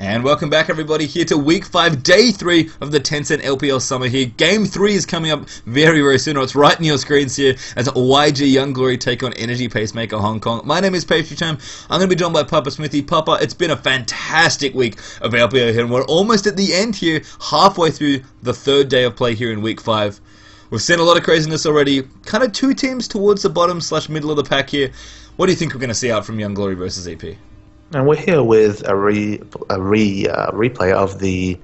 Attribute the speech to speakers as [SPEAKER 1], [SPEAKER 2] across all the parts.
[SPEAKER 1] And welcome back everybody here to week 5, day 3 of the Tencent LPL Summer here. Game 3 is coming up very soon, or it's right in your screens here as YG Young Glory take on Energy Pacemaker Hong Kong. My name is Pastry Time. I'm going to be joined by Papa Smithy. Papa, it's been a fantastic week of LPL here, and we're almost at the end here, halfway through the 3rd day of play here in week 5. We've seen a lot of craziness already, kind of 2 teams towards the bottom / middle of the pack here. What do you think we're going to see out from Young Glory versus EP?
[SPEAKER 2] And we're here with a replay of the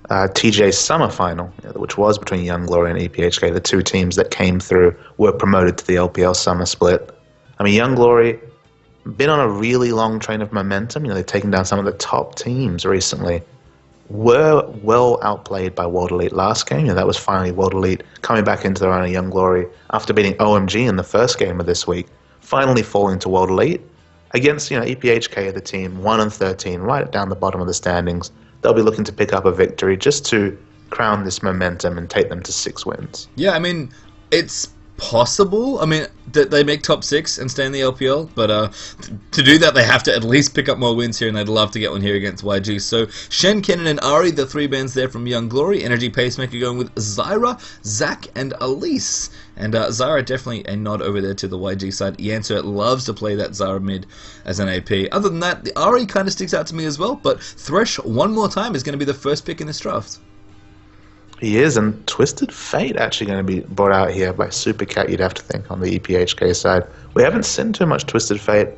[SPEAKER 2] TJ Summer final, which was between Young Glory and EPHK, the 2 teams that came through, were promoted to the LPL Summer split. I mean, Young Glory, been on a really long train of momentum. They've taken down some of the top teams recently. Were well outplayed by World Elite last game. That was finally World Elite coming back into their own. Young Glory, after beating OMG in the first game of this week, finally falling to World Elite. Against, EPHK, the team 1-13, right down the bottom of the standings. They'll be looking to pick up a victory just to crown this momentum and take them to 6 wins.
[SPEAKER 1] Yeah, I mean, it's possible. I mean, that they make top 6 and stay in the LPL, but to do that, they have to at least pick up more wins here, and they'd love to get one here against YG. So, Shen, Kennen, and Ari, the 3 bands there from Young Glory. Energy Pacemaker going with Zyra, Zach, and Elise. And Zyra, definitely a nod over there to the YG side. Yancer loves to play that Zyra mid as an AP. Other than that, the Ari kind of sticks out to me as well, but Thresh, one more time, is going to be the first pick in this draft.
[SPEAKER 2] He is, and Twisted Fate actually going to be brought out here by Supercat, you'd have to think, on the EPHK side. We haven't seen too much Twisted Fate.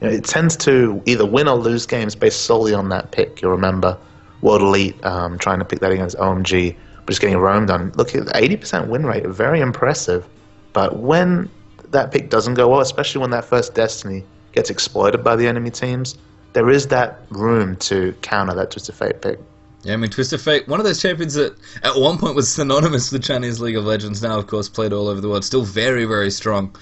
[SPEAKER 2] It tends to either win or lose games based solely on that pick. You'll remember World Elite trying to pick that against OMG, but just getting roamed on. Look at the 80% win rate, very impressive. But when that pick doesn't go well, especially when that first Destiny gets exploited by the enemy teams, there is that room to counter that Twisted Fate pick.
[SPEAKER 1] Yeah, I mean, Twisted Fate, one of those champions that at one point was synonymous with Chinese League of Legends, now, of course, played all over the world, still very strong.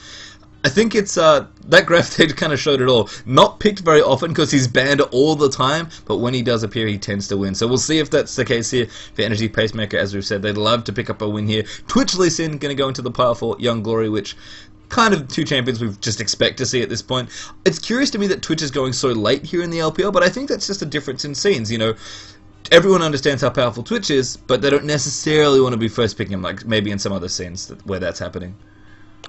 [SPEAKER 1] I think it's, that graph there kind of showed it all. Not picked very often because he's banned all the time, but when he does appear, he tends to win. So we'll see if that's the case here for Energy Pacemaker. As we've said, they'd love to pick up a win here. Twitch Lee Sin going to go into the pile for Young Glory, which kind of 2 champions we just expect to see at this point. It's curious to me that Twitch is going so late here in the LPL, but I think that's just a difference in scenes, Everyone understands how powerful Twitch is, but they don't necessarily want to be first picking him, like maybe in some other scenes where that's happening.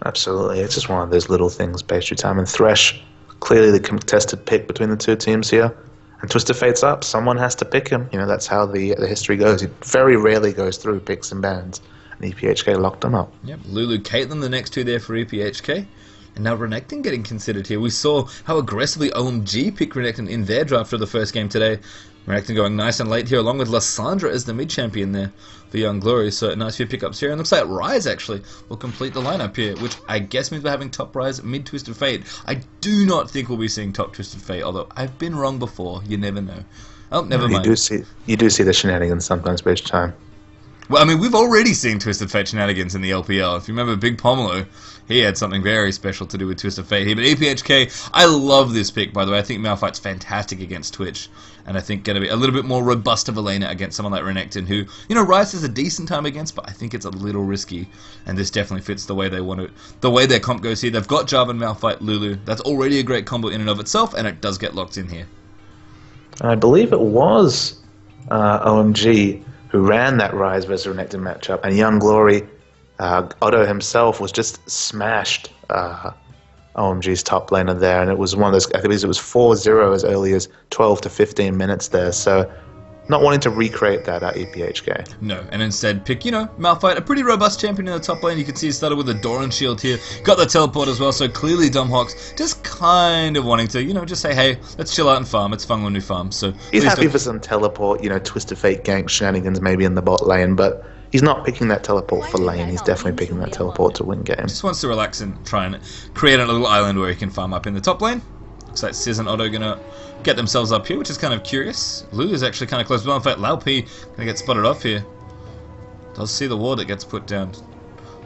[SPEAKER 2] Absolutely. It's just one of those little things, Pastry Time. And Thresh, clearly the contested pick between the 2 teams here. And Twisted Fate's up. Someone has to pick him. That's how the history goes. It very rarely goes through picks and bans. And EPHK locked them up.
[SPEAKER 1] Yep. Lulu, Caitlyn, the next 2 there for EPHK. And now Renekton getting considered here. We saw how aggressively OMG picked Renekton in their draft for the first game today. Renekton going nice and late here, along with Lysandra as the mid-champion there for Young Glory. So a nice few pickups here. And looks like Rise, actually, will complete the lineup here, which I guess means we're having top Rise, mid Twisted Fate. I do not think we'll be seeing top Twisted Fate, although I've been wrong before. You never know. Oh, never mind.
[SPEAKER 2] You do see the shenanigans sometimes, Pastry Time.
[SPEAKER 1] Well, I mean, we've already seen Twisted Fate shenanigans in the LPL. If you remember Big Pomelo, he had something very special to do with Twisted Fate here. But EPHK, I love this pick, by the way. I think Malphite's fantastic against Twitch. And I think going to be a little bit more robust of a laner against someone like Renekton, who, Rice is a decent time against, but I think it's a little risky. And this definitely fits the way they want it. The way their comp goes here. They've got Jarvan, Malphite, Lulu. That's already a great combo in and of itself, and it does get locked in here.
[SPEAKER 2] I believe it was OMG who ran that Rise versus Renekton matchup, and Young Glory, Otto himself, was just smashed OMG's top laner there, and it was one of those, I think it was 4-0 as early as 12 to 15 minutes there, so not wanting to recreate that at EPHK.
[SPEAKER 1] No, and instead pick, Malphite, a pretty robust champion in the top lane. You can see he started with a Doran shield here, got the teleport as well, so clearly Dumbhawks just kind of wanting to, just say, hey, let's chill out and farm. It's fun when we farm. So
[SPEAKER 2] he's happy for some teleport, Twisted Fate gank shenanigans maybe in the bot lane, but he's not picking that teleport for lane. He's definitely picking that teleport to win games.
[SPEAKER 1] Just wants to relax and try and create a little island where he can farm up in the top lane. Looks like Sizz and Otto going to get themselves up here, which is kind of curious. Lulu's actually kind of close. Well, in fact, Lao P going to get spotted off here. Does see the ward that gets put down.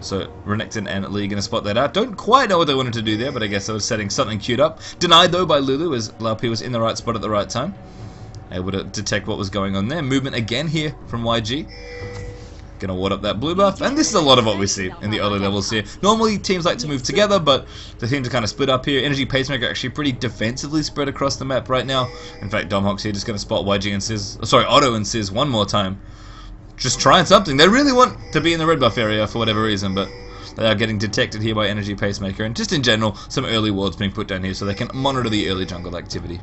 [SPEAKER 1] So Renekton and Lee going to spot that out. Don't quite know what they wanted to do there, but I guess they were setting something queued up. Denied, though, by Lulu, as Lao P was in the right spot at the right time. Able to detect what was going on there. Movement again here from YG. Gonna ward up that blue buff, and this is a lot of what we see in the early levels here. Normally teams like to move together, but the teams are kind of split up here. Energy Pacemaker actually pretty defensively spread across the map right now. In fact, Domhawk's here just gonna spot YG and Sizz, sorry, Otto and Sizz one more time. Just trying something. They really want to be in the red buff area for whatever reason, but they are getting detected here by Energy Pacemaker, and just in general, some early wards being put down here so they can monitor the early jungle activity.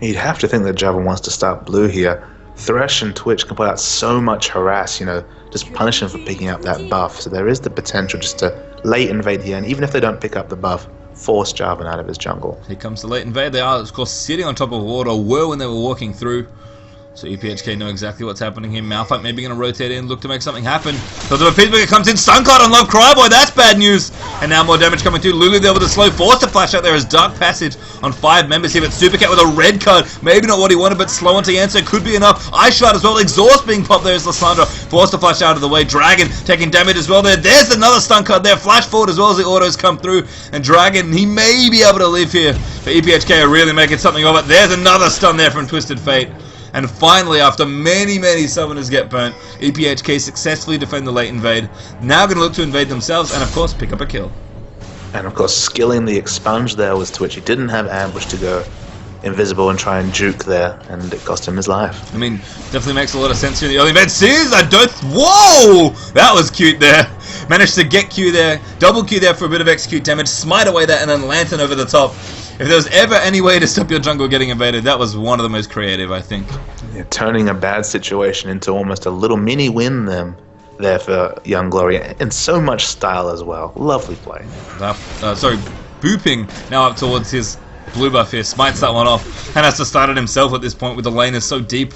[SPEAKER 2] You'd have to think that Java wants to start blue here. Thresh and Twitch can put out so much harass, you know, just punish him for picking up that buff. So there is the potential just to late invade here, and even if they don't pick up the buff, force Jarvan out of his jungle.
[SPEAKER 1] Here comes the late invade. They are, of course, sitting on top of a ward, or were when they were walking through. So EPHK know exactly what's happening here. Malphite maybe going to rotate in, look to make something happen. Because of a Peacemaker comes in, stun card on Love Cryboy, that's bad news. And now more damage coming through. Lulu there with a slow, forced to flash out there as Dark Passage on 5 members here. But Supercat with a red card, maybe not what he wanted, but slow onto answer could be enough. Ice Shard as well, Exhaust being popped there as Lissandra forced to flash out of the way. Dragon taking damage as well there. There's another stun card there, flash forward as well as the autos come through. And Dragon, he may be able to live here. But EPHK are really making something of it. There's another stun there from Twisted Fate. And finally, after many summoners get burnt, EPHK successfully defend the late invade. Now going to look to invade themselves and, of course, pick up a kill.
[SPEAKER 2] And, of course, skilling the expunge there was Twitch. He didn't have ambush to go invisible and try and juke there, and it cost him his life.
[SPEAKER 1] I mean, definitely makes a lot of sense here in the early invade. Sizz, I don't... Whoa! That was cute there. Managed to get Q there, double Q there for a bit of execute damage, smite away that, and then Lantern over the top. If there was ever any way to stop your jungle getting invaded, that was one of the most creative, I think.
[SPEAKER 2] Yeah, turning a bad situation into almost a little mini win there for Young Glory, and so much style as well. Lovely play.
[SPEAKER 1] Sorry, Booping now up towards his blue buff here, smites that one off, and has to start it himself at this point with the laners so deep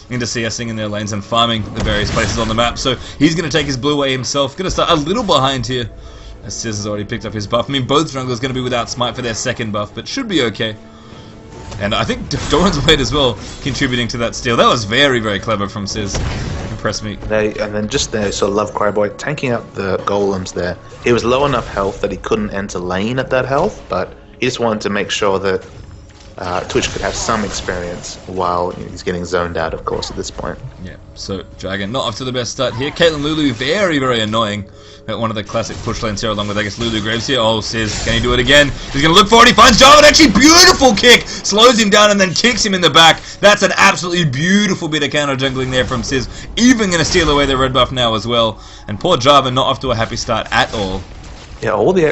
[SPEAKER 1] into CSing in their lanes and farming the various places on the map. So he's going to take his blue way himself, going to start a little behind here. As Sizz has already picked up his buff. I mean, both junglers going to be without smite for their second buff, but should be okay. And I think Doran's Blade as well contributing to that steal. That was very clever from Sizz. Impressed me.
[SPEAKER 2] And then just there, so Love Cryboy tanking out the golems there. He was low enough health that he couldn't enter lane at that health, but he just wanted to make sure that Twitch could have some experience while he's getting zoned out, of course, at this point. Yeah,
[SPEAKER 1] so Dragon not off to the best start here. Caitlyn Lulu very annoying at one of the classic push lanes here, along with, I guess, Lulu Graves here. Oh, Sizz, can he do it again? He's going to look for it. He finds Jarvan. Actually, beautiful kick. Slows him down and then kicks him in the back. That's an absolutely beautiful bit of counter jungling there from Sizz. Even going to steal away the red buff now as well. And poor Jarvan not off to a happy start at all.
[SPEAKER 2] Yeah, all the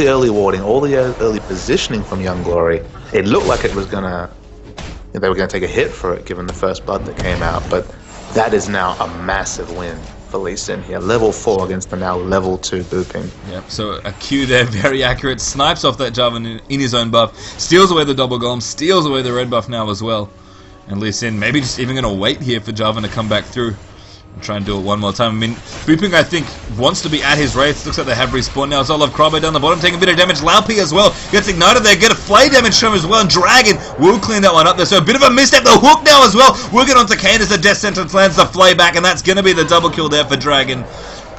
[SPEAKER 2] early warding, all the early positioning from Young Glory. It looked like it was they were gonna take a hit for it, given the first blood that came out. But that is now a massive win for Lee Sin here. Level 4 against the now level 2 Booping.
[SPEAKER 1] Yep. So a Q there, very accurate. Snipes off that Jarvan in his own buff. Steals away the double golem. Steals away the red buff now as well. And Lee Sin maybe just even gonna wait here for Jarvan to come back through. Try and do it one more time. I mean, Booping, I think, wants to be at his wraiths. Looks like they have respawned now. So Love Cryboy down the bottom, taking a bit of damage. Laupy as well gets ignited there. Get a flay damage from him as well. And Dragon will clean that one up there. So a bit of a misstep. The hook now as well. Working onto Kane as the death sentence lands the flay back. And that's going to be the double kill there for Dragon.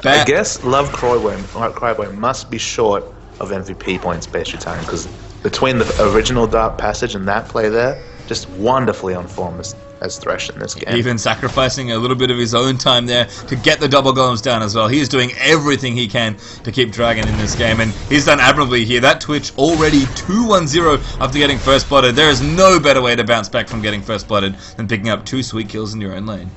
[SPEAKER 2] I guess Love Cryboy must be short of MVP points based your time. Because between the original Dark Passage and that play there, just wonderfully on form as Thresh in this game.
[SPEAKER 1] Even sacrificing a little bit of his own time there to get the double golems down as well. He is doing everything he can to keep Dragon in this game, and he's done admirably here. That Twitch already 2-1-0 after getting first blooded. There is no better way to bounce back from getting first blooded than picking up 2 sweet kills in your own lane.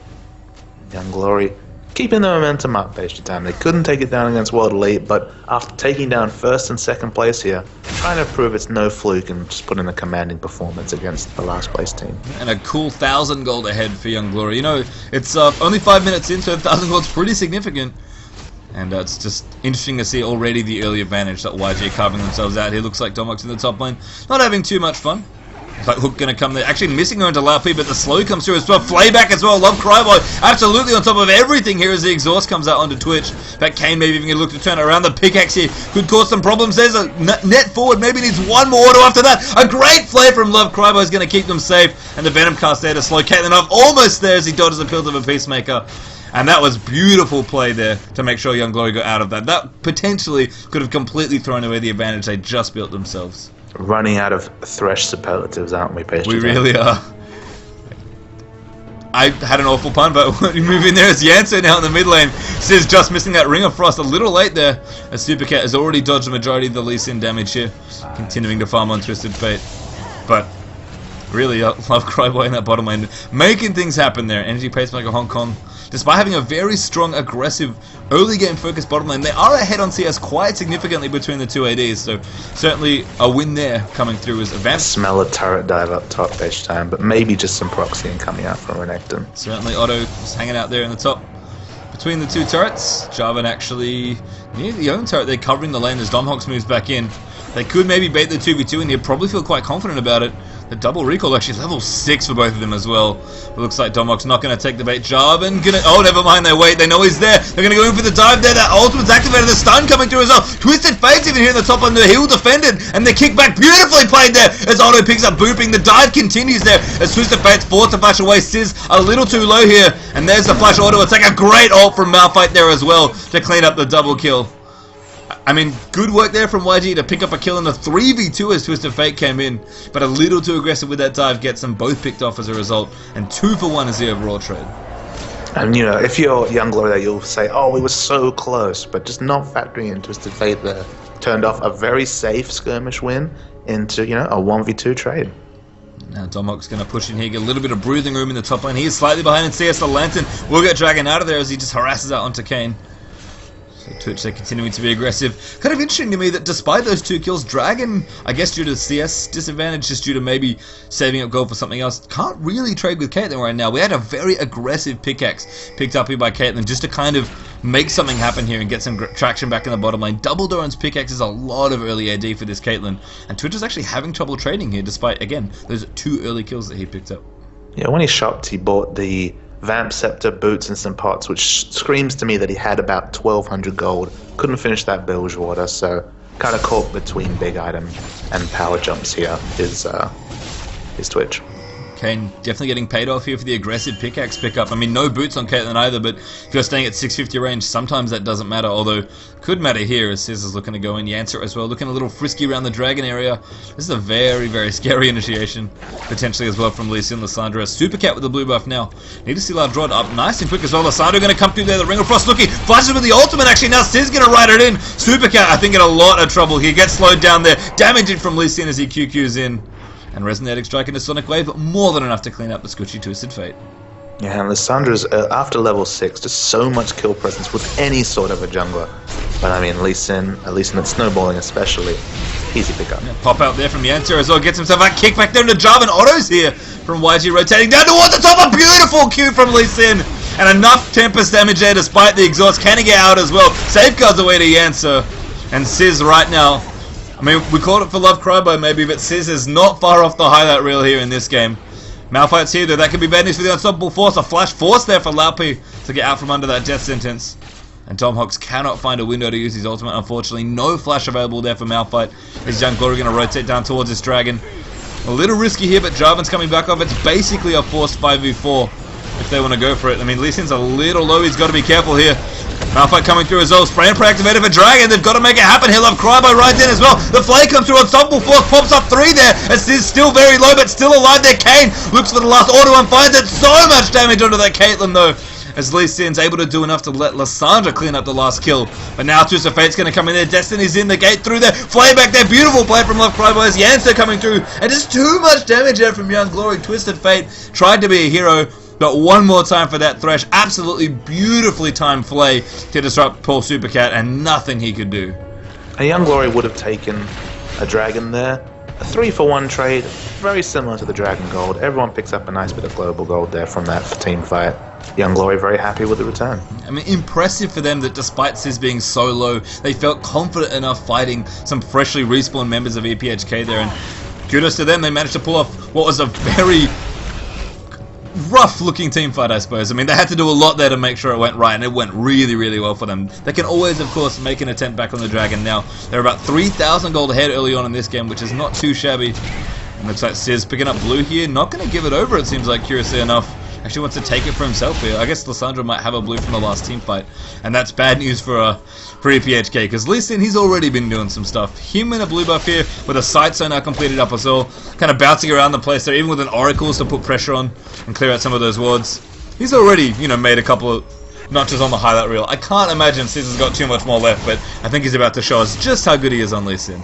[SPEAKER 2] Young Glory keeping the momentum up based your time. They couldn't take it down against World Elite, but after taking down first and second place here, trying to prove it's no fluke and just put in a commanding performance against the last place team.
[SPEAKER 1] And a cool 1,000 gold ahead for Young Glory. You know, it's only 5 minutes in, so 1,000 gold's pretty significant. And it's just interesting to see already the early advantage that YG carving themselves out here. Looks like Domhawk's in the top lane, not having too much fun. But Hook gonna come there, actually missing her into Laupy, but the slow comes through as well. Flayback as well. Love Cryboy absolutely on top of everything here as the exhaust comes out onto Twitch. But Kane maybe even gonna look to turn it around. The pickaxe here could cause some problems. There's a net forward, maybe needs one more auto after that. A great flare from Love Cryboy is gonna keep them safe, and the Venom cast there to slow Caitlyn off. Almost there as he dodges the pills of a Peacemaker. And that was beautiful play there to make sure Young Glory got out of that. That potentially could have completely thrown away the advantage they just built themselves.
[SPEAKER 2] Running out of Thresh superlatives, aren't we, Pastry?
[SPEAKER 1] We really are. I had an awful pun, but you move in there as Yancer now in the mid lane. Sizz just missing that Ring of Frost a little late there, as Supercat has already dodged the majority of the Lee Sin damage here, continuing to farm on Twisted Fate. But really, I love Cryboy in that bottom lane, making things happen there. Energy Pacemaker Hong Kong, despite having a very strong, aggressive, early game focused bottom lane, they are ahead on CS quite significantly between the two ADs, so certainly a win there coming through as Advanced.
[SPEAKER 2] Smell a turret dive up top each time, but maybe just some proxying coming out from Renekton.
[SPEAKER 1] Certainly Otto is hanging out there in the top between the two turrets. Jarvan actually near the own turret, they're covering the lane as Domhox moves back in. They could maybe bait the 2v2 and he'd probably feel quite confident about it. The double recall actually level 6 for both of them as well. It looks like Domhox not going to take the bait. Jarvan gonna... Oh, never mind, they wait. They know he's there. They're going to go in for the dive there. That ultimate's activated. The stun coming through as well. Twisted Fate's even here in the top on the hill defended. And the kickback beautifully played there as Otto picks up booping. The dive continues there as Twisted Fate's forced to flash away. Sizz a little too low here. And there's the flash auto. It's like a great ult from Malphite there as well to clean up the double kill. I mean, good work there from YG to pick up a kill in the 3v2 as Twisted Fate came in, but a little too aggressive with that dive, gets them both picked off as a result, and 2 for 1 is the overall trade.
[SPEAKER 2] And you know, if you're Young Glory there, you'll say, oh, we were so close, but just not factoring in Twisted Fate there. Turned off a very safe skirmish win into, you know, a 1v2 trade.
[SPEAKER 1] Now Domhox's going to push in here, get a little bit of breathing room in the top lane. He is slightly behind in CS. The Lantern will get Dragon out of there as he just harasses out onto Kayn. Twitch, they're continuing to be aggressive. Kind of interesting to me that despite those 2 kills, Dragon, I guess due to CS disadvantage, just due to maybe saving up gold for something else, can't really trade with Caitlyn right now. We had a very aggressive pickaxe picked up here by Caitlyn just to kind of make something happen here and get some traction back in the bottom lane. Double Doran's pickaxe is a lot of early AD for this Caitlyn, and Twitch is actually having trouble trading here despite, again, those 2 early kills that he picked up.
[SPEAKER 2] Yeah, when he shopped, he bought the Vamp Scepter, boots, and some pots, which screams to me that he had about 1,200 gold. Couldn't finish that bilge water, so kind of caught between big item and power jumps here is Twitch.
[SPEAKER 1] Kayn definitely getting paid off here for the aggressive pickaxe pickup. I mean, no boots on Caitlyn either, but if you're staying at 650 range, sometimes that doesn't matter, although could matter here as Sizz is looking to go in. Yancer as well, looking a little frisky around the dragon area. This is a very, very scary initiation, potentially as well from Lee Sin. Lissandra, Supercat with the blue buff now. Need to see Lardrod up nice and quick as well. Lissandra going to come through there, the Ring of Frost looking, flashes with the ultimate actually, now Sizz going to ride it in. Supercat, I think, in a lot of trouble here, gets slowed down there, damaging from Lee Sin as he QQs in. And Resonating Strike into Sonic Wave, but more than enough to clean up the Squishy Twisted Fate.
[SPEAKER 2] Yeah, and Lissandra's, after level 6, just so much kill presence with any sort of a jungler. But I mean, Lee Sin, at least in that snowballing especially, easy pickup.
[SPEAKER 1] Yeah, pop out there from Yancer as well, gets himself a kick back there into Jarvan. Otto's here from YG rotating down towards the top. A beautiful Q from Lee Sin. And enough Tempest damage there despite the exhaust. Can he get out as well? Safeguards away to Yancer. And Sizz right now, I mean, we called it for Love Crybo maybe, but Sizz is not far off the highlight reel here in this game. Malphite's here though, that could be bad news for the Unstoppable Force. A flash force there for Laupi to get out from under that death sentence. And Domhox cannot find a window to use his ultimate, unfortunately. No flash available there for Malphite. His Young Glory going to rotate down towards this dragon. A little risky here, but Jarvan's coming back off. It's basically a forced 5v4 if they want to go for it. I mean, Lee Sin's a little low, he's got to be careful here. Malphite coming through as well. Spray and pray activated for Dragon. They've got to make it happen. He'll have Crybo right in as well. The flay comes through. Unstoppable Force pops up 3 there. As is still very low, but still alive there. Kayn looks for the last auto and finds it. So much damage onto that Caitlyn though, as Lee Sin's able to do enough to let Lissandra clean up the last kill. But now Twisted Fate's going to come in there. Destiny's in the gate through there. Flay back there. Beautiful play from Love Crybo as Yancer coming through. And just too much damage there from Young Glory. Twisted Fate tried to be a hero, but one more time for that Thresh. Absolutely beautifully timed Flay to disrupt Paul Supercat, and nothing he could do.
[SPEAKER 2] A Young Glory would have taken a Dragon there. A 3-for-1 trade, very similar to the Dragon Gold. Everyone picks up a nice bit of global gold there from that team fight. Young Glory very happy with the return.
[SPEAKER 1] I mean, impressive for them that despite Sizz being so low, they felt confident enough fighting some freshly respawned members of EPHK there, and kudos to them, they managed to pull off what was a very rough looking team fight, I suppose. I mean, they had to do a lot there to make sure it went right, and it went really, really well for them. They can always, of course, make an attempt back on the Dragon now. They're about 3,000 gold ahead early on in this game, which is not too shabby. And looks like Sizz picking up blue here, not going to give it over, it seems like, curiously enough. actually wants to take it for himself here. I guess Lissandra might have a blue from the last team fight, and that's bad news for EPHK, because Lee Sin, he's already been doing some stuff. Him in a blue buff here, with a sight zone now completed up as well, kind of bouncing around the place there, even with an Oracles to put pressure on and clear out some of those wards. He's already, you know, made a couple of notches on the highlight reel. I can't imagine Caesar's got too much more left, but I think he's about to show us just how good he is on Lee Sin.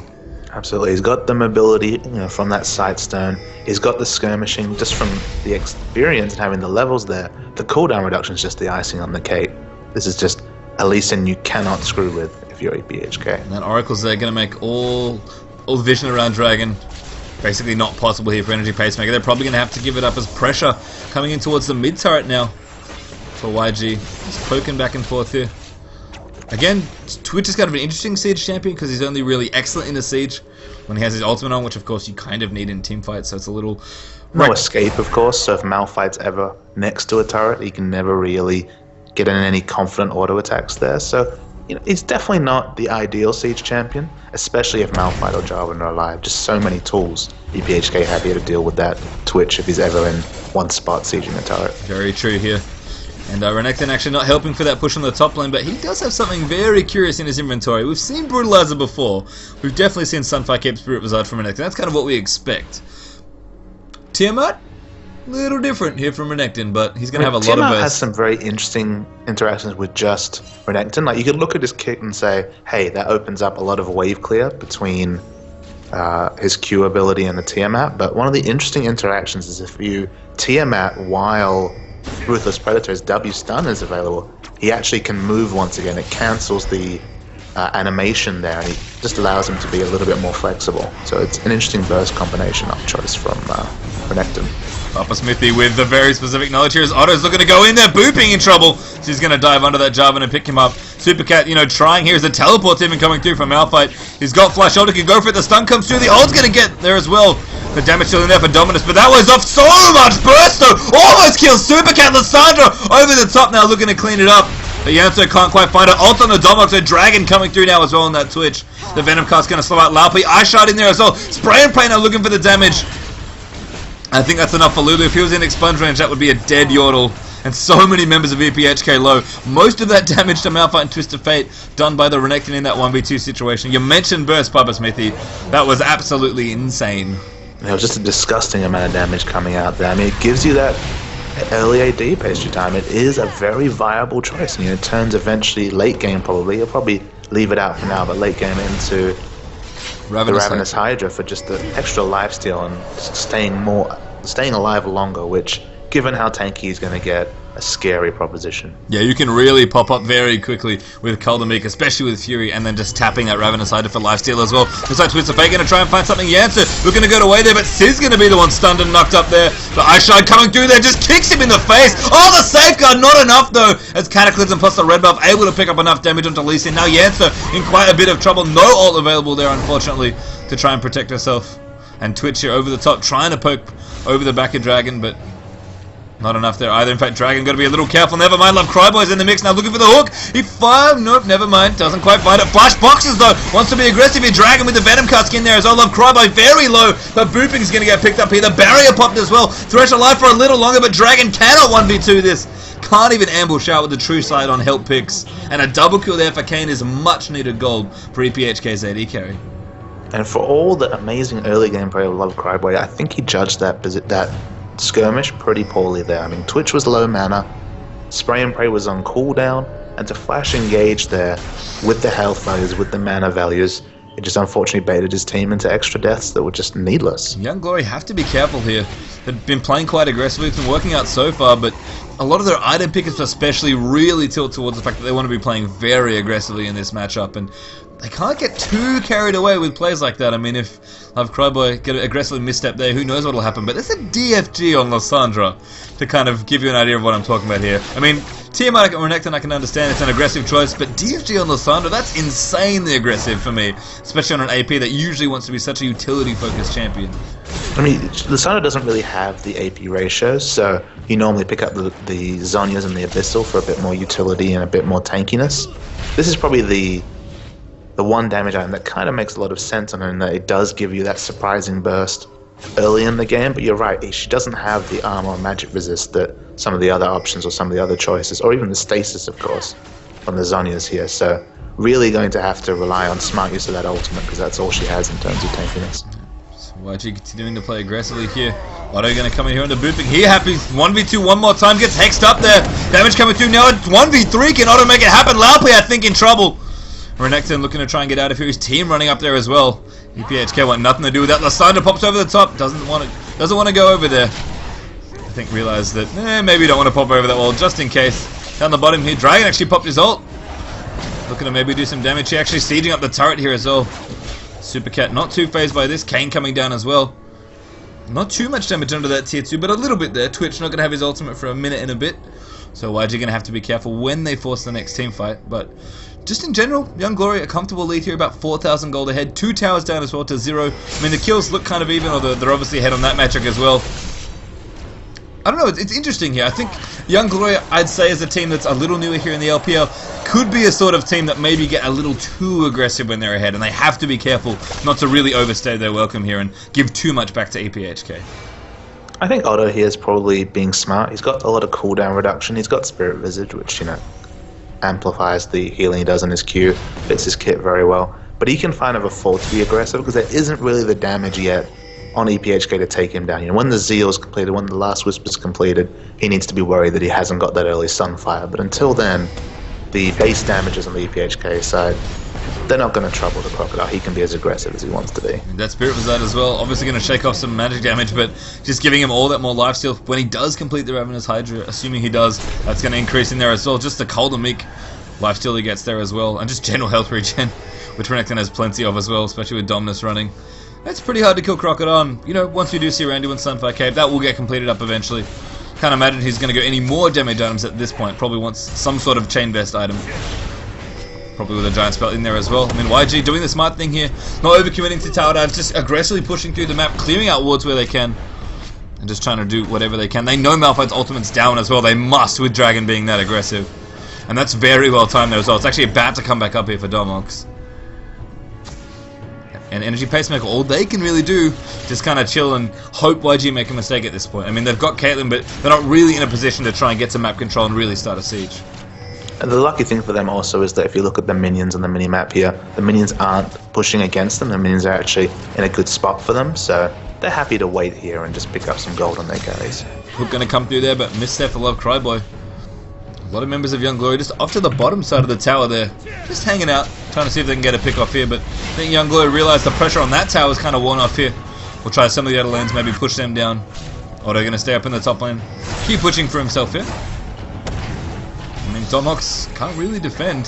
[SPEAKER 2] Absolutely, he's got the mobility, you know, from that sight stone. He's got the skirmishing just from the experience and having the levels there. The cooldown reduction is just the icing on the cake. This is just a Lee Sin you cannot screw with if you're EPHK.
[SPEAKER 1] And that Oracle's there, going to make all vision around Dragon basically not possible here for Energy Pacemaker. They're probably going to have to give it up as pressure coming in towards the mid turret now for YG. Just poking back and forth here. Again, Twitch is kind of an interesting Siege champion because he's only really excellent in the Siege when he has his ultimate on, which of course you kind of need in team fights, so it's a little...
[SPEAKER 2] No escape, of course, so if Malphite's ever next to a turret, he can never really get in any confident auto attacks there, so you know, he's definitely not the ideal Siege champion, especially if Malphite or Jarvan are alive. Just so many tools EPHK have here to deal with that Twitch if he's ever in one spot sieging a turret.
[SPEAKER 1] Very true here. And Renekton actually not helping for that push on the top lane, but he does have something very curious in his inventory. We've seen Brutalizer before. We've definitely seen Sunfire Cape Spirit Wizard from Renekton. That's kind of what we expect. Tiamat? A little different here from Renekton, but he's going to have a lot of
[SPEAKER 2] Tiamat
[SPEAKER 1] burst.
[SPEAKER 2] has some very interesting interactions with just Renekton. Like, you could look at his kit and say, hey, that opens up a lot of wave clear between his Q ability and the Tiamat, but one of the interesting interactions is if you Tiamat while Ruthless Predator's W stun is available, he actually can move once again. It cancels the animation there, and it just allows him to be a little bit more flexible. So it's an interesting burst combination of choice from Renekton.
[SPEAKER 1] Papa Smithy with the very specific knowledge here as Otto's looking to go in there, booping in trouble. So he's going to dive under that Jarvan and pick him up. Supercat, you know, trying here as the teleport's even coming through from Malphite. He's got Flash Ulti, can go for it, the stun comes through, the ult's going to get there as well. The damage still in there for Dominus, but that was off so much burst though! Almost kills Supercat. Lissandra over the top now looking to clean it up. But Yanto can't quite find it. Ult on the Domox, so Dragon coming through now as well on that Twitch. The Venom cast's going to slow out Laupi. Ice Shard in there as well. Spray and Pray now looking for the damage. I think that's enough for Lulu. If he was in expunge range, that would be a dead Yordle. And so many members of EPHK low. Most of that damage to Malphite and Twisted Fate done by the Renekton in that 1v2 situation. You mentioned Burst, Papa Smithy. That was absolutely insane.
[SPEAKER 2] It was just a disgusting amount of damage coming out there. I mean, it gives you that early AD pastry time. It is a very viable choice. And, you know, it turns eventually late game probably. You'll probably leave it out for now, but late game into the Ravenous Hydra for just the extra lifesteal and staying alive longer, which, given how tanky he's going to get, a scary proposition.
[SPEAKER 1] Yeah, you can really pop up very quickly with Kaldameek, especially with Fury, and then just tapping that Ravenous Hydra for lifesteal as well. Looks like Twisted Fate going to try and find something. Yancer looking to get away there, but Siz's going to be the one stunned and knocked up there. The Ice Shard coming through there just kicks him in the face. Oh, the safeguard, not enough though, as Cataclysm plus the red buff able to pick up enough damage onto Lee Sin. Now Yancer in quite a bit of trouble. No ult available there, unfortunately, to try and protect herself. And Twitch here over the top, trying to poke over the back of Dragon, but not enough there either. In fact, Dragon got to be a little careful. Never mind, Love Cryboy's in the mix now, looking for the hook. He fired. Nope, never mind. Doesn't quite find it. Flash boxes though. Wants to be aggressive here. Dragon with the Venom Cusk in there as well. Love Cryboy very low, but Booping's going to get picked up here. The barrier popped as well. Thresh alive for a little longer, but Dragon cannot 1v2 this. Can't even ambush out with the true side on help picks. And a double kill there for Kane is much needed gold for EPHK's AD carry.
[SPEAKER 2] And for all the amazing early gameplay of Love Cryboy, I think he judged that skirmish pretty poorly there. I mean, Twitch was low mana, Spray and Pray was on cooldown, and to flash engage there with the health values, with the mana values, it just unfortunately baited his team into extra deaths that were just needless.
[SPEAKER 1] Young Glory have to be careful here. They've been playing quite aggressively, it's been working out so far, but a lot of their item pickers especially really tilt towards the fact that they want to be playing very aggressively in this matchup, and they can't get too carried away with plays like that. I mean, if Love Cryboy get an aggressively misstep there, who knows what will happen, but there's a DFG on Lissandra to kind of give you an idea of what I'm talking about here. I mean, Tiamat and Renekton I can understand, it's an aggressive choice, but DFG on Lissandra, that's insanely aggressive for me, especially on an AP that usually wants to be such a utility-focused champion.
[SPEAKER 2] I mean, Lissandra doesn't really have the AP ratios, so you normally pick up the Zhonyas and the Abyssal for a bit more utility and a bit more tankiness. This is probably the one damage item that kind of makes a lot of sense on him, that it does give you that surprising burst early in the game, but you're right, she doesn't have the armor or magic resist that some of the other options or some of the other choices, or even the stasis, of course, from the Zhonya's here. So really going to have to rely on smart use of that ultimate, because that's all she has in terms of tankiness.
[SPEAKER 1] So YG continuing to play aggressively here. Otto going to come in here into booping. He happy 1v2 one more time, gets hexed up there. Damage coming through now. It's 1v3. Can Otto make it happen? Laopi, I think, in trouble. Renekton looking to try and get out of here. His team running up there as well. EPHK want nothing to do with that. Lysandra pops over the top. Doesn't want to go over there. I think realized that maybe don't want to pop over that wall just in case. Down the bottom here, Dragon actually popped his ult. Looking to maybe do some damage. He actually sieging up the turret here as well. Super Cat not too phased by this. Kane coming down as well. Not too much damage under that tier 2, but a little bit there. Twitch not going to have his ultimate for a minute and a bit. So YG going to have to be careful when they force the next team fight. But just in general, Young Glory, a comfortable lead here, about 4,000 gold ahead. 2 towers down as well to 0. I mean, the kills look kind of even, although they're obviously ahead on that metric as well. I don't know, it's interesting here. I think Young Glory, I'd say, is a team that's a little newer here in the LPL, could be a sort of team that maybe get a little too aggressive when they're ahead, and they have to be careful not to really overstay their welcome here and give too much back to EPHK.
[SPEAKER 2] I think Otto here is probably being smart. He's got a lot of cooldown reduction. He's got Spirit Visage, which, amplifies the healing he does in his Q, fits his kit very well. But he can find a fault to be aggressive, because there isn't really the damage yet on EPHK to take him down. When the Zeal is completed, when the last Whisper is completed, he needs to be worried that he hasn't got that early Sunfire. But until then, the base damages on the EPHK side, they're not going to trouble the Crocodile. He can be as aggressive as he wants to be.
[SPEAKER 1] That Spirit was that as well. Obviously going to shake off some magic damage, but just giving him all that more lifesteal when he does complete the Ravenous Hydra, assuming he does, that's going to increase in there as well. Just the cold and meek lifesteal he gets there as well, and just general health regen, which Renekton has plenty of as well, especially with Dominus running. It's pretty hard to kill Crocodile. Once we do see Randy and Sunfire Cave, that will get completed up eventually. Can't imagine he's going to go any more damage items at this point. Probably wants some sort of chain vest item. Probably with a giant spell in there as well. I mean, YG doing the smart thing here. Not overcommitting to tower dives, just aggressively pushing through the map, clearing out wards where they can. And just trying to do whatever they can. They know Malphite's ultimate's down as well. They must, with Dragon being that aggressive. And that's very well timed there as well. It's actually about to come back up here for Domox. And Energy Pacemaker, all they can really do, just kind of chill and hope YG make a mistake at this point. I mean, they've got Caitlyn, but they're not really in a position to try and get some map control and really start a siege.
[SPEAKER 2] And the lucky thing for them also is that if you look at the minions on the mini-map here, the minions aren't pushing against them. The minions are actually in a good spot for them, so they're happy to wait here and just pick up some gold on their carries.
[SPEAKER 1] Hook going to come through there, but missed there for Love Cryboy. A lot of members of Young Glory just off to the bottom side of the tower there, just hanging out, trying to see if they can get a pick off here, but I think Young Glory realized the pressure on that tower is kind of worn off here. We'll try some of the other lanes, maybe push them down. Otto going to stay up in the top lane, keep pushing for himself here. I mean, Domox can't really defend.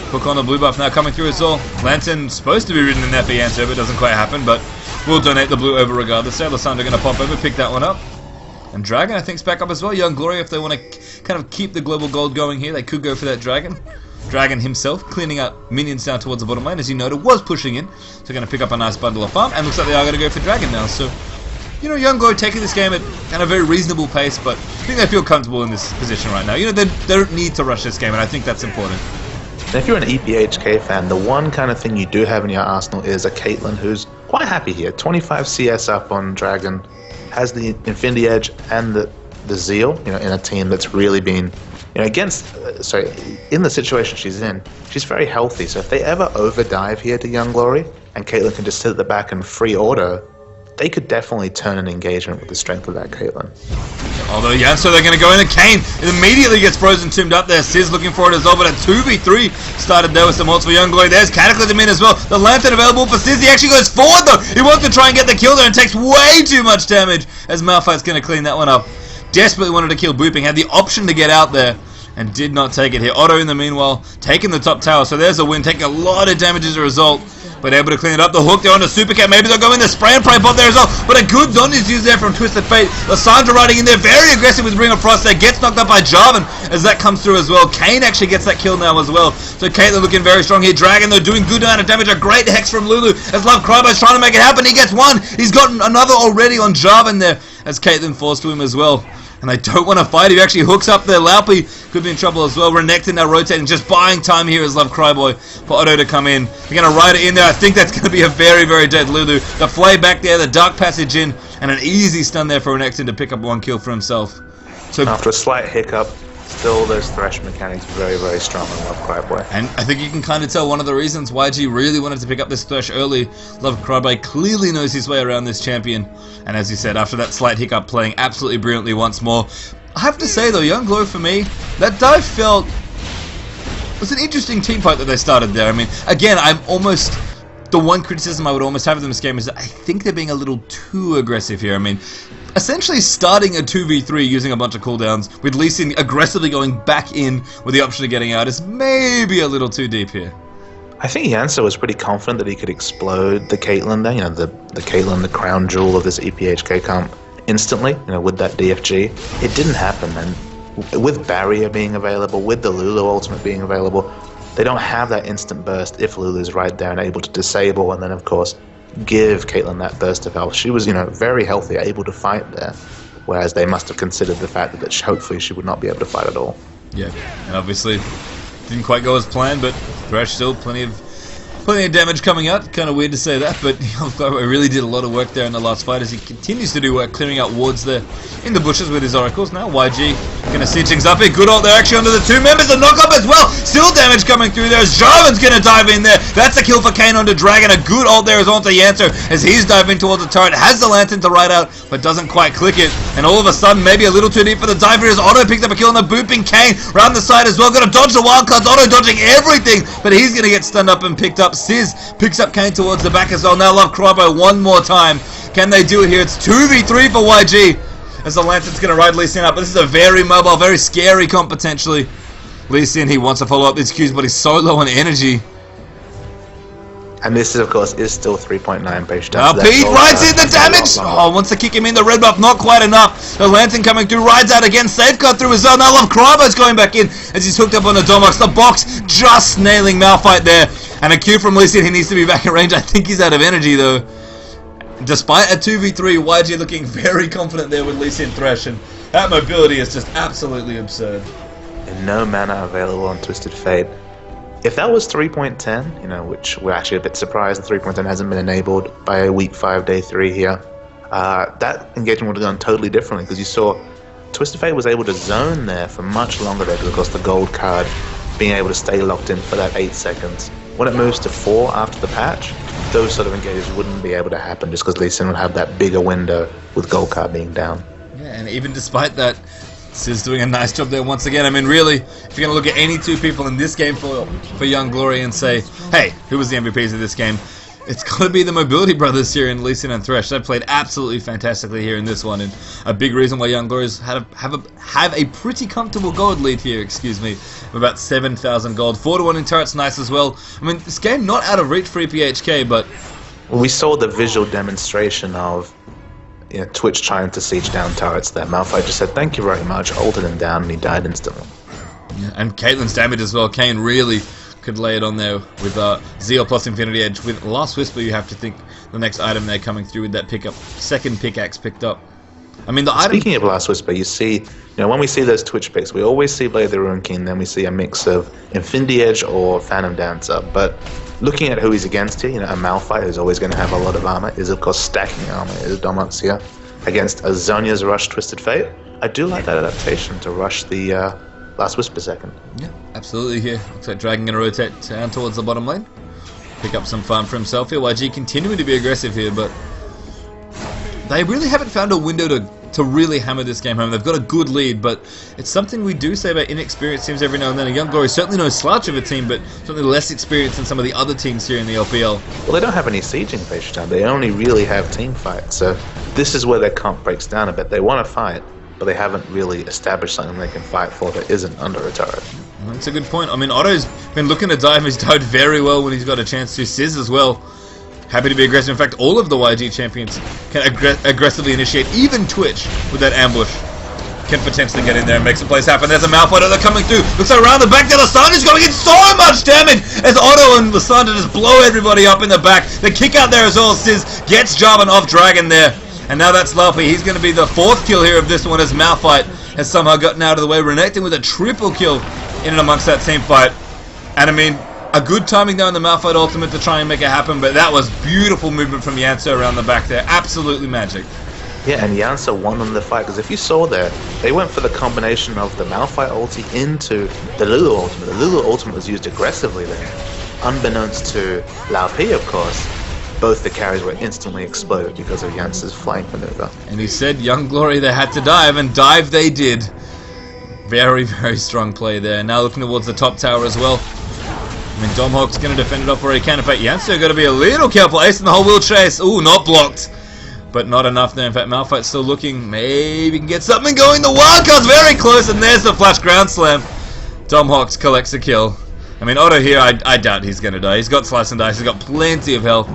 [SPEAKER 1] Hook on the blue buff now coming through as well. Lantern supposed to be ridden in that answer, but it doesn't quite happen, but we'll donate the blue over regardless. So Lysandra going to pop over, pick that one up. And Dragon, I think, is back up as well. Young Glory, if they want to kind of keep the global gold going here, they could go for that Dragon. Dragon himself cleaning up minions down towards the bottom lane, as you noted, was pushing in. So going to pick up a nice bundle of farm, and looks like they are going to go for Dragon now. So, Young Glory taking this game at a very reasonable pace, but I think they feel comfortable in this position right now. They don't need to rush this game, and I think that's important.
[SPEAKER 2] And if you're an EPHK fan, the one kind of thing you do have in your arsenal is a Caitlyn who's quite happy here. 25 CS up on Dragon. Has the Infinity Edge and the Zeal, in a team that's really been, in the situation she's in, she's very healthy. So if they ever overdive here to Young Glory, and Caitlyn can just sit at the back and free order, they could definitely turn an engagement with the strength of that Caitlyn.
[SPEAKER 1] Although, so they're going to go in, and Kane immediately gets frozen tombed up there. Sizz looking for it as well, but a 2v3 started there with some ults for Young Glory. There's Cataclysm in as well. The Lantern available for Sizz. He actually goes forward though. He wants to try and get the kill there and takes way too much damage as Malphite's going to clean that one up. Desperately wanted to kill Booping, had the option to get out there and did not take it here. Otto in the meanwhile taking the top tower, so there's a win, taking a lot of damage as a result. But able to clean it up. The hook there on the Super Cat. Maybe they'll go in the spray and pray bot there as well. But a good Zon is used there from Twisted Fate. Lysandra riding in there. Very aggressive with Ring of Frost there. Gets knocked up by Jarvan as that comes through as well. Kane actually gets that kill now as well. So Caitlyn looking very strong here. Dragon though doing good amount of damage. A great hex from Lulu as Love Cryboy's trying to make it happen. He gets one. He's gotten another already on Jarvan there as Caitlyn falls to him as well. And they don't want to fight. He actually hooks up there. Laopi could be in trouble as well. Renekton now rotating, just buying time here as Love Cryboy for Otto to come in. They're going to ride it in there. I think that's going to be a very, very dead Lulu. The flay back there, the Dark Passage in, and an easy stun there for Renekton to pick up 1 kill for himself. So
[SPEAKER 2] after a slight hiccup, still those thresh mechanics very, very strong on Love Cryboy.
[SPEAKER 1] And I think you can kind of tell one of the reasons YG really wanted to pick up this thresh early. Love Cryboy clearly knows his way around this champion. And as you said, after that slight hiccup, playing absolutely brilliantly once more. I have to say though, Young Glow for me, that dive felt... It was an interesting team fight that they started there. I mean, again, the one criticism I would almost have of them this game is that I think they're being a little too aggressive here. I mean, essentially starting a 2v3 using a bunch of cooldowns with Lee Sin aggressively going back in with the option of getting out is maybe a little too deep here.
[SPEAKER 2] I think Yancer was pretty confident that he could explode the Caitlyn there, the Caitlyn, the crown jewel of this EPHK comp, instantly, with that DFG. It didn't happen, and with Barrier being available, with the Lulu ultimate being available, they don't have that instant burst if Lulu's right there and able to disable, and then of course give Caitlyn that burst of health. She was, very healthy, able to fight there, whereas they must have considered the fact that hopefully she would not be able to fight at all.
[SPEAKER 1] Yeah, and obviously didn't quite go as planned, but Thresh still plenty of damage coming out. Kind of weird to say that, but he really did a lot of work there in the last fight as he continues to do work clearing out wards there in the bushes with his oracles. Now YG gonna cinch things up here. Good ult there actually under the 2 members. A knock up as well. Still damage coming through there as Jarvan's gonna dive in there. That's a kill for Kane onto Dragon. A good ult there is onto Yancer as he's diving towards the turret. Has the lantern to ride out, but doesn't quite click it. And all of a sudden, maybe a little too deep for the diver as Otto picks up a kill on the booping Kane round the side as well. Gonna dodge the wild cards. Otto dodging everything, but he's gonna get stunned up and picked up. Sizz picks up Kane towards the back as well. Now Love Cryboy one more time. Can they do it here? It's 2v3 for YG as the Lantern's going to ride Lee Sin up. But this is a very mobile, very scary comp potentially. Lee Sin, he wants to follow up these Qs, but he's so low on energy.
[SPEAKER 2] And this, of course, is still 3.9 page
[SPEAKER 1] Now Pete rides in the damage! Oh, wants to kick him in. The red buff, not quite enough. The Lantern coming through, rides out again. Safeguard through as well. Now Love Cryboy's going back in as he's hooked up on the Domox. The box just nailing Malphite there. And a Q from Lee Sin. He needs to be back in range. I think he's out of energy, though. Despite a 2v3, YG looking very confident there with Lee Sin Thresh. And that mobility is just absolutely absurd.
[SPEAKER 2] And no mana available on Twisted Fate. If that was 3.10, which we're actually a bit surprised the 3.10 hasn't been enabled by week 5, day 3 here, that engagement would have gone totally differently because you saw Twisted Fate was able to zone there for much longer there because of course the gold card being able to stay locked in for that 8 seconds. When it moves to 4 after the patch, those sort of engagements wouldn't be able to happen just because Lee Sin would have that bigger window with gold card being down.
[SPEAKER 1] Yeah, and even despite that, Sizz doing a nice job there once again. I mean, really, if you're going to look at any 2 people in this game for Young Glory and say, hey, who was the MVPs of this game? It's got to be the Mobility Brothers here in Lee Sin and Thresh. They played absolutely fantastically here in this one, and a big reason why Young Glory have a pretty comfortable gold lead here, of about 7,000 gold. 4-1 in turrets, nice as well. I mean, this game not out of reach for EPHK, but...
[SPEAKER 2] We saw the visual demonstration of Twitch trying to siege down turrets there. Malphite just said, thank you very much, ulted him down, and he died instantly.
[SPEAKER 1] Yeah, and Caitlyn's damage as well. Kane really could lay it on there with Zeal plus Infinity Edge. With Last Whisper, you have to think the next item there coming through with that pickup. Second pickaxe picked up. I mean,
[SPEAKER 2] Speaking of Last Whisper, you see, when we see those Twitch picks, we always see Blade of the Ruin King, then we see a mix of Infinity Edge or Phantom Dancer. But looking at who he's against here, a Malphite who's always going to have a lot of armor, is of course stacking armor, is Domox here, against a Zhonya's Rush Twisted Fate. I do like that adaptation to rush the Last Whisper second.
[SPEAKER 1] Yeah, absolutely here. Looks like Dragon going to rotate down towards the bottom lane. Pick up some farm for himself here. YG continuing to be aggressive here, but they really haven't found a window to really hammer this game home. They've got a good lead, but it's something we do say about inexperienced teams every now and then. A Young Glory certainly no slouch of a team, but certainly less experienced than some of the other teams here in the LPL.
[SPEAKER 2] Well, they don't have any sieging phase time. They only really have team fights, so this is where their comp breaks down a bit. They want to fight, but they haven't really established something they can fight for that isn't under a turret.
[SPEAKER 1] That's a good point. I mean, Otto's been looking to dive. He's dived very well when he's got a chance to. Sizz as well. Happy to be aggressive. In fact, all of the YG champions can aggressively initiate. Even Twitch, with that ambush, can potentially get in there and make some plays happen. There's a Malphite Otto coming through. Looks like around the back there, Lysandra's going in so much damage as Otto and Lysandra just blow everybody up in the back. The kick out there as well. Sizz gets Jarvan off Dragon there. And now that's Laufey. He's going to be the 4th kill here of this one as Malphite has somehow gotten out of the way. Renekton with a triple kill in and amongst that team fight. And I mean, a good timing there on the Malphite ultimate to try and make it happen, but that was beautiful movement from Yancer around the back there. Absolutely magic.
[SPEAKER 2] Yeah, and Yansa won them the fight, because if you saw there, they went for the combination of the Malphite ulti into the Lulu ultimate. The Lulu ultimate was used aggressively there. Unbeknownst to Lao P, of course, both the carries were instantly exploded because of Yansa's flank maneuver.
[SPEAKER 1] And he said, Young Glory, they had to dive, and dive they did. Very, very strong play there. Now looking towards the top tower as well. I mean, Domhawk's going to defend it off where he can. In fact, Yansa got to be a little careful. Ace in the whole wheel chase. Ooh, not blocked. But not enough there. In fact, Malphite's still looking. Maybe can get something going. The wildcard's very close, and there's the flash ground slam. Domhawks collects a kill. I mean, Otto here, I doubt he's going to die. He's got slice and dice. He's got plenty of health.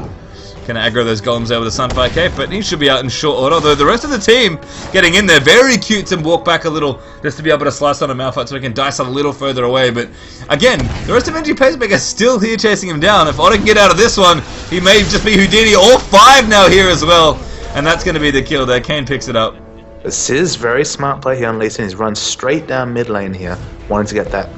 [SPEAKER 1] Can aggro those golems there with the Sunfire Cape, but he should be out in short order. Though the rest of the team getting in there, very cute to walk back a little just to be able to slice on a Malphite so he can dice a little further away. But again, the rest of Energy Pacemaker is still here chasing him down. If Otto can get out of this one, he may just be Houdini. All 5 now here as well. And that's going to be the kill there. Kane picks it up.
[SPEAKER 2] But Sizz, very smart play here on Lee Sin. He's run straight down mid lane here, wanting to get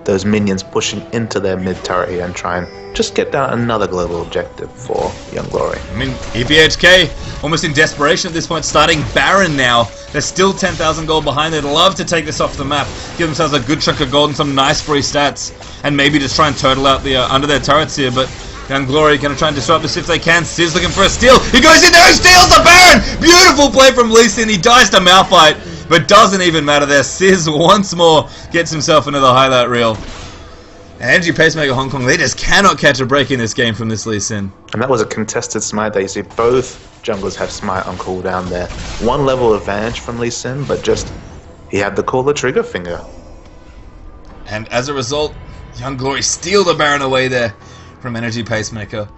[SPEAKER 2] those minions pushing into their mid turret here and try and just get down another global objective for Young Glory.
[SPEAKER 1] I mean, EPHK almost in desperation at this point, starting Baron now. They're still 10,000 gold behind. They'd love to take this off the map, give themselves a good chunk of gold and some nice free stats, and maybe just try and turtle out the under their turrets here. But Young Glory going to try and disrupt this if they can. Sizz looking for a steal. He goes in there, he steals the Baron! Beautiful play from Lee Sin. He dies to Malphite, but doesn't even matter there. Sizz once more gets himself into the highlight reel. And Energy Pacemaker Hong Kong, they just cannot catch a break in this game from this Lee Sin.
[SPEAKER 2] And that was a contested smite there. You see both junglers have smite on cooldown there. One level advantage from Lee Sin, but just he had to call the trigger finger.
[SPEAKER 1] And as a result, Young Glory steal the Baron away there from Energy Pacemaker.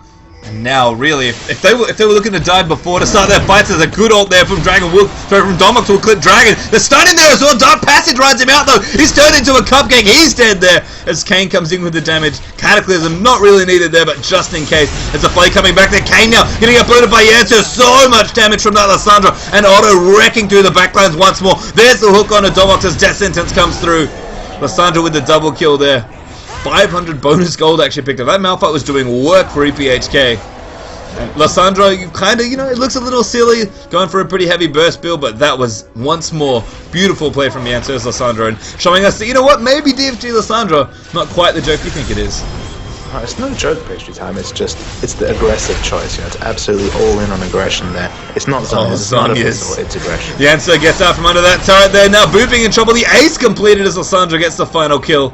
[SPEAKER 1] And now, really, if they were looking to dive before to start their fights, there's a good ult there from from Domok to a clip Dragon. They're stunning there as well. Dark Passage rides him out though. He's turned into a cupcake. He's dead there as Kane comes in with the damage. Cataclysm not really needed there, but just in case. There's a play coming back there. Kane now getting uploaded by Yansa. So much damage from that Lissandra. And Otto wrecking through the backlines once more. There's the hook on a Domok as Death Sentence comes through. Lissandra with the double kill there. 500 bonus gold actually picked up. That Malphite was doing work for EPHK. And Lissandra, you kind of, it looks a little silly going for a pretty heavy burst build, but that was once more beautiful play from Yansa's Lissandra and showing us that, you know what, maybe DFG Lissandra, not quite the joke you think it is.
[SPEAKER 2] It's no joke pastry time, it's the aggressive choice, it's absolutely all in on aggression there. It's not Zhonya's, it's not a physical, it's aggression.
[SPEAKER 1] Yansa gets out from under that turret there, now Booping in trouble, the ace completed as Lissandra gets the final kill.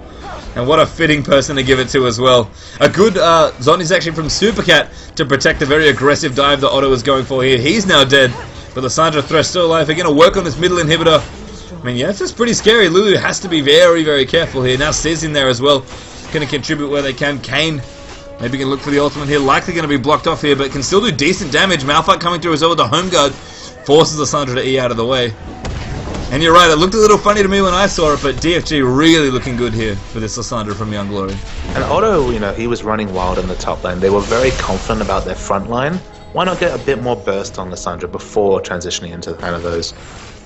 [SPEAKER 1] And what a fitting person to give it to as well. A good Zhonya's actually from Supercat to protect the very aggressive dive that Otto was going for here. He's now dead, but Lissandra Thresh still alive. They're going to work on this middle inhibitor. I mean, yeah, it's just pretty scary. Lulu has to be very, very careful here. Now Sizz in there as well. Going to contribute where they can. Kane maybe can look for the ultimate here. Likely going to be blocked off here, but can still do decent damage. Malphite coming through as well with the home guard. Forces Lissandra to E out of the way. And you're right, it looked a little funny to me when I saw it, but DFG really looking good here for this Lissandra from Young Glory.
[SPEAKER 2] And Otto, he was running wild in the top lane. They were very confident about their front line. Why not get a bit more burst on Lissandra before transitioning into kind of those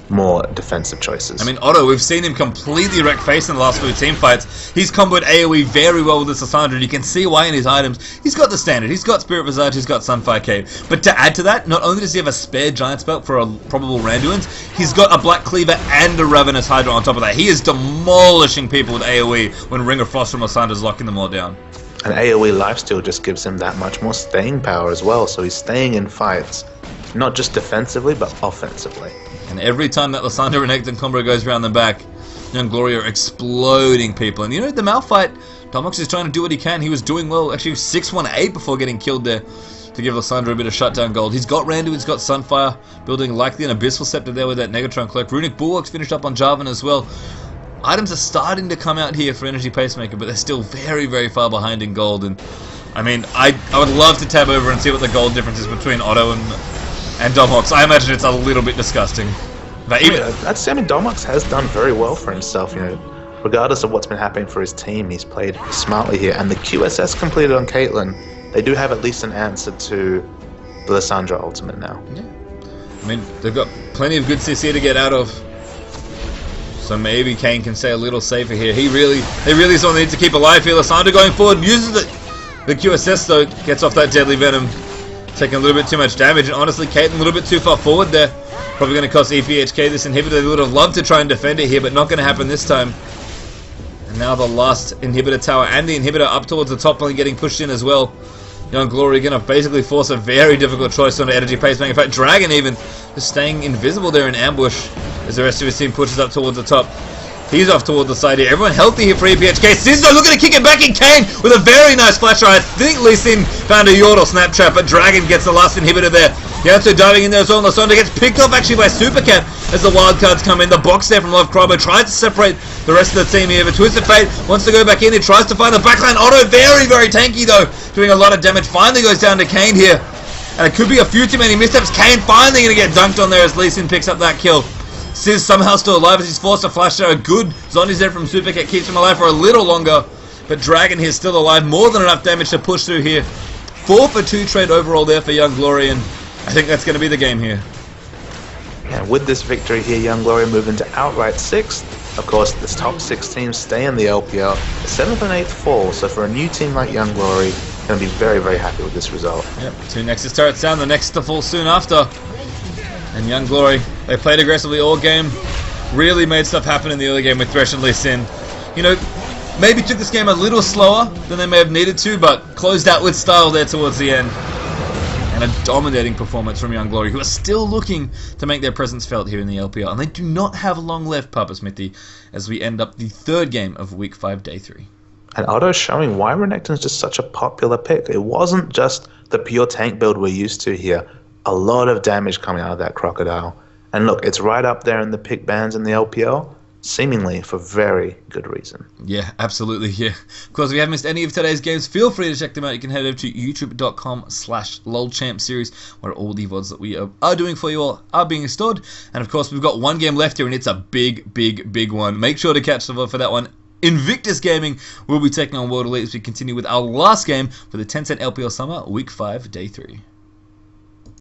[SPEAKER 2] more defensive choices?
[SPEAKER 1] I mean, Otto, we've seen him completely wreck face in the last few team fights. He's comboed AoE very well with this Lissandra, and you can see why in his items. He's got the standard, he's got Spirit Visage, he's got Sunfire Cape. But to add to that, not only does he have a spare Giant's Belt for a probable Randuin's, he's got a Black Cleaver and a Ravenous Hydra on top of that. He is demolishing people with AoE when Ring of Frost from Lissandra's locking them all down.
[SPEAKER 2] And AoE lifesteal just gives him that much more staying power as well, so he's staying in fights, not just defensively, but offensively.
[SPEAKER 1] And every time that Lissandra Renekton combo goes around the back, Young Glory are exploding people. And the Malphite, Domox is trying to do what he can. He was doing well, actually 618 before getting killed there to give Lissandra a bit of shutdown gold. He's got Randu, he's got Sunfire, building likely an Abyssal Scepter there with that Negatron Cloak. Runic Bulwark's finished up on Jarvan as well. Items are starting to come out here for Energy Pacemaker, but they're still very, very far behind in gold. And I mean, I would love to tab over and see what the gold difference is between Otto and Domhox. I imagine it's a little bit disgusting. But even
[SPEAKER 2] I'd say Domhox has done very well for himself, regardless of what's been happening for his team, he's played smartly here. And the QSS completed on Caitlyn, they do have at least an answer to the Lissandra ultimate now.
[SPEAKER 1] Yeah. I mean, they've got plenty of good CC to get out of. So maybe Kane can stay a little safer here. They really sort of need to keep alive here. Lissandra going forward, uses the QSS though, gets off that deadly venom. Taking a little bit too much damage, and honestly, Caitlyn a little bit too far forward there. Probably going to cost EPHK this inhibitor. They would have loved to try and defend it here, but not going to happen this time. And now the last inhibitor tower and the inhibitor up towards the top lane getting pushed in as well. Young Glory going to basically force a very difficult choice on the energy pacemaker. In fact, Dragon even just staying invisible there in ambush as the rest of his team pushes up towards the top. He's off towards the side here. Everyone healthy here for EPHK. Sizzo looking to kick it back in. Kane with a very nice flash. I think Lee Sin found a Yordle snap trap, but Dragon gets the last inhibitor there. Yanto diving in there as well. Lasonda gets picked off actually by Supercat as the wildcards come in. The box there from Love Crabbo tries to separate the rest of the team here, but Twisted Fate wants to go back in. He tries to find the backline. Otto very, very tanky though, doing a lot of damage. Finally goes down to Kane here. And it could be a few too many missteps. Kane finally going to get dunked on there as Lee Sin picks up that kill. Sizz somehow still alive as he's forced to flash there. A good Zombies there from Supercat keeps him alive for a little longer. But Dragon here still alive. More than enough damage to push through here. 4 for 2 trade overall there for Young Glory, and I think that's going to be the game here.
[SPEAKER 2] And with this victory here, Young Glory move into outright 6th. Of course, the top 6 teams stay in the LPL. The 7th and 8th fall, so for a new team like Young Glory, going to be very, very happy with this result.
[SPEAKER 1] Yep, 2 Nexus turrets down, the next to fall soon after. And Young Glory, they played aggressively all game, really made stuff happen in the early game with Thresh and Lee Sin. You know, maybe took this game a little slower than they may have needed to, but closed out with style there towards the end. And a dominating performance from Young Glory, who are still looking to make their presence felt here in the LPL. And they do not have long left, Papa Smithy, as we end up the 3rd game of Week 5, Day 3.
[SPEAKER 2] And Otto showing why Renekton is just such a popular pick. It wasn't just the pure tank build we're used to here. A lot of damage coming out of that Crocodile. And look, it's right up there in the pick bands in the LPL, seemingly for very good reason.
[SPEAKER 1] Yeah, absolutely, yeah. Of course, if you haven't missed any of today's games, feel free to check them out. You can head over to youtube.com/lolchamp series, where all the VODs that we are doing for you all are being stored. And of course, we've got one game left here, and it's a big, big, big one. Make sure to catch the VOD for that one. Invictus Gaming will be taking on World Elite as we continue with our last game for the Tencent LPL Summer, Week 5, Day 3.